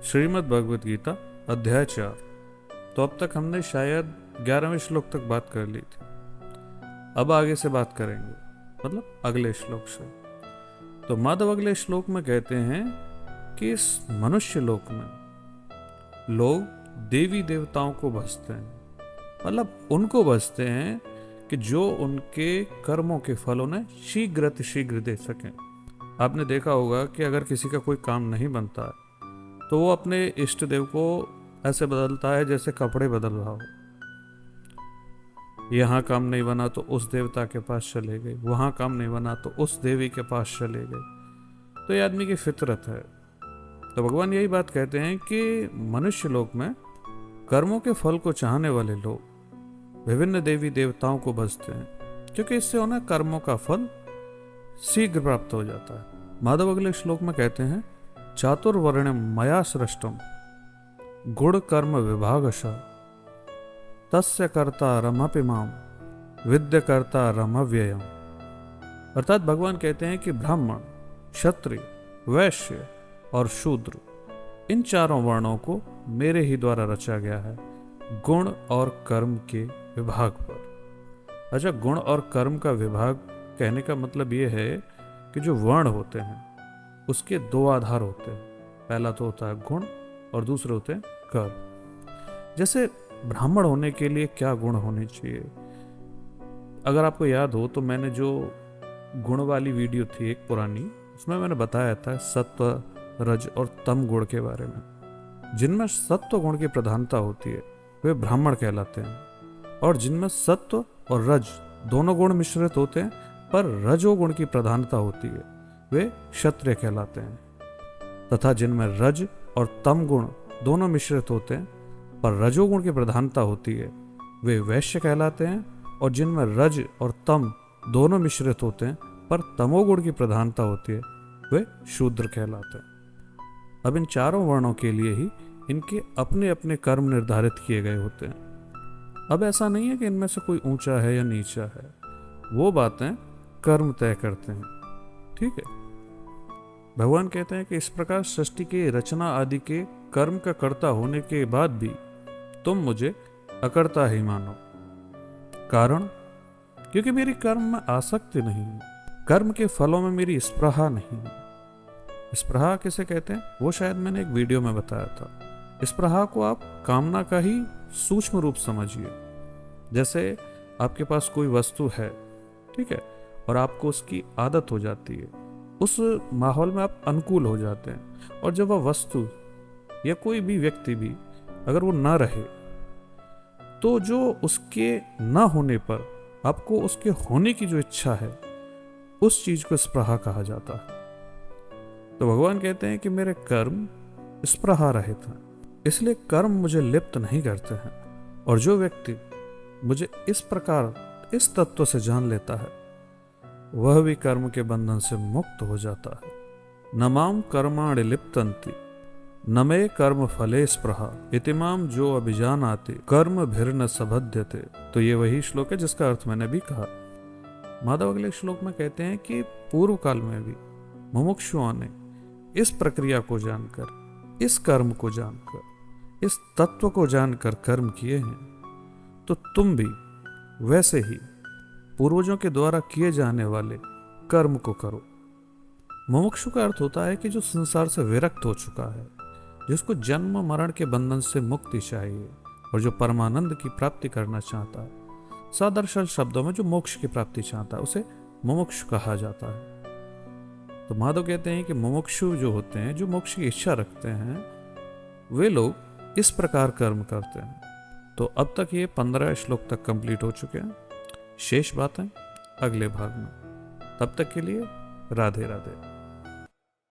श्रीमद् भगवद गीता अध्याय 4। तो अब तक हमने शायद 11वें श्लोक तक बात कर ली थी। अब आगे से बात करेंगे, मतलब अगले श्लोक से। तो माधव अगले श्लोक में कहते हैं कि इस मनुष्य लोक में लोग देवी देवताओं को भजते हैं, मतलब उनको भजते हैं कि जो उनके कर्मों के फल उन्हें शीघ्र दे सकें। आपने देखा होगा कि अगर किसी का कोई काम नहीं बनता है तो वो अपने इष्ट देव को ऐसे बदलता है जैसे कपड़े बदल रहा हो। यहाँ काम नहीं बना तो उस देवता के पास चले गए, वहाँ काम नहीं बना तो उस देवी के पास चले गए। तो ये आदमी की फितरत है। तो भगवान यही बात कहते हैं कि मनुष्य लोक में कर्मों के फल को चाहने वाले लोग विभिन्न देवी देवताओं को भजते हैं, क्योंकि इससे उन्हें कर्मों का फल शीघ्र प्राप्त हो जाता है। माधव अगले श्लोक में कहते हैं, चातुर्वर्ण्यम मया सृष्टम गुण कर्म विभागशः तस्य कर्ता रमपि माम विद्य कर्ता रमव्ययम। अर्थात भगवान कहते हैं कि ब्राह्मण, क्षत्रिय, वैश्य और शूद्र, इन चारों वर्णों को मेरे ही द्वारा रचा गया है गुण और कर्म के विभाग पर। अच्छा, गुण और कर्म का विभाग कहने का मतलब ये है कि जो वर्ण होते हैं उसके दो आधार होते हैं। पहला तो होता है गुण और दूसरे होते हैं कर्म। जैसे ब्राह्मण होने के लिए क्या गुण होने चाहिए? अगर आपको याद हो तो मैंने जो गुण वाली वीडियो थी एक पुरानी, उसमें मैंने बताया था सत्व, रज और तम गुण के बारे में। जिनमें सत्व गुण की प्रधानता होती है वे ब्राह्मण कहलाते हैं, और जिनमें सत्व और रज दोनों गुण मिश्रित होते हैं पर रजोगुण की प्रधानता होती है वे क्षत्रिय कहलाते हैं, तथा जिनमें रज और तम गुण दोनों मिश्रित होते हैं पर रजोगुण की प्रधानता होती है वे वैश्य कहलाते हैं, और जिनमें रज और तम दोनों मिश्रित होते हैं पर तमोगुण की प्रधानता होती है वे शूद्र कहलाते हैं। अब इन चारों वर्णों के लिए ही इनके अपने अपने कर्म निर्धारित किए गए होते हैं। अब ऐसा नहीं है कि इनमें से कोई ऊंचा है या नीचा है, वो बातें कर्म तय करते हैं। ठीक है, भगवान कहते हैं कि इस प्रकार सृष्टि के रचना आदि के कर्म का कर्ता होने के बाद भी तुम मुझे अकर्ता ही मानो। कारण, क्योंकि मेरी कर्म में आसक्ति नहीं है, कर्म के फलों में मेरी स्पृहा नहीं है। स्पृहा किसे कहते हैं वो शायद मैंने एक वीडियो में बताया था। स्पृहा को आप कामना का ही सूक्ष्म रूप समझिए। जैसे आपके पास कोई वस्तु है, ठीक है, और आपको उसकी आदत हो जाती है, उस माहौल में आप अनुकूल हो जाते हैं, और जब वह वस्तु या कोई भी व्यक्ति भी अगर वो ना रहे तो जो उसके ना होने पर आपको उसके होने की जो इच्छा है उस चीज को स्पृहा कहा जाता है। तो भगवान कहते हैं कि मेरे कर्म स्पृहा रहित हैं, इसलिए कर्म मुझे लिप्त नहीं करते हैं। और जो व्यक्ति मुझे इस प्रकार इस तत्व से जान लेता है वह भी कर्म के बंधन से मुक्त हो जाता है। न माम कर्माणि लिप्तन्ति न मे कर्म फले स्पृहा इतिमाम जो अभिजानाति कर्म भिर्न सबध्यते। तो ये वही श्लोक है जिसका अर्थ मैंने भी कहा। माधव अगले श्लोक में कहते हैं कि पूर्व काल में भी मुमुक्षुओं ने इस प्रक्रिया को जानकर, इस कर्म को जानकर, इस तत्व को जानकर कर्म किए हैं, तो तुम भी वैसे ही पूर्वजों के द्वारा किए जाने वाले कर्म को करो। मुमुक्षु का अर्थ होता है कि जो संसार से विरक्त हो चुका है, जिसको जन्म मरण के बंधन से मुक्ति चाहिए और जो परमानंद की प्राप्ति करना चाहता है, सादर्शल शब्दों में जो मोक्ष की प्राप्ति चाहता है, उसे मुमुक्षु कहा जाता है। तो माधव कहते हैं कि मुमुक्षु जो होते हैं, जो मोक्ष की इच्छा रखते हैं, वे लोग इस प्रकार कर्म करते हैं। तो अब तक ये 15 श्लोक तक कंप्लीट हो चुके हैं। शेष बातें अगले भाग में। तब तक के लिए राधे राधे।